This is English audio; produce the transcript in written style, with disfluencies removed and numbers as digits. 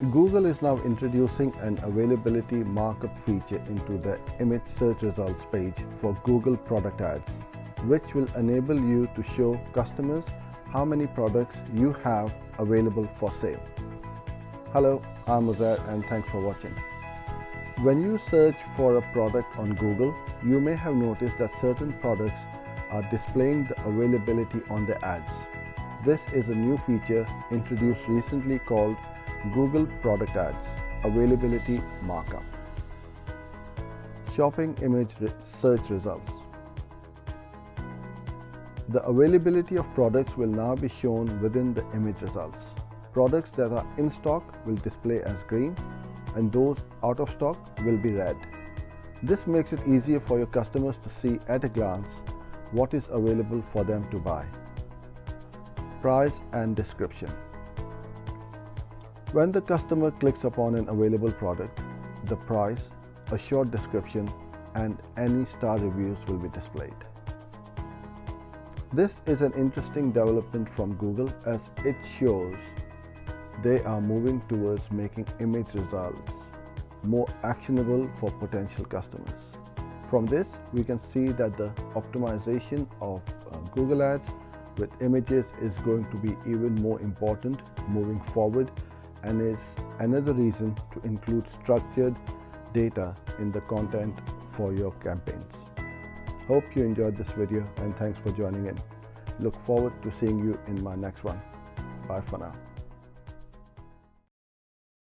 Google is now introducing an availability markup feature into the image search results page for Google product ads, which will enable you to show customers how many products you have available for sale. Hello, I'm Uzair and thanks for watching. When you search for a product on Google, you may have noticed that certain products are displaying the availability on the ads. This is a new feature introduced recently called Google Product Ads Availability Markup. Shopping image search results. The availability of products will now be shown within the image results. Products that are in stock will display as green, and those out of stock will be red. This makes it easier for your customers to see at a glance what is available for them to buy. Price and description. When the customer clicks upon an available product, the price, a short description, and any star reviews will be displayed. This is an interesting development from Google as it shows they are moving towards making image results more actionable for potential customers. From this, we can see that the optimization of Google Ads with images is going to be even more important moving forward, and is another reason to include structured data in the content for your campaigns. Hope you enjoyed this video and thanks for joining in. Look forward to seeing you in my next one. Bye for now.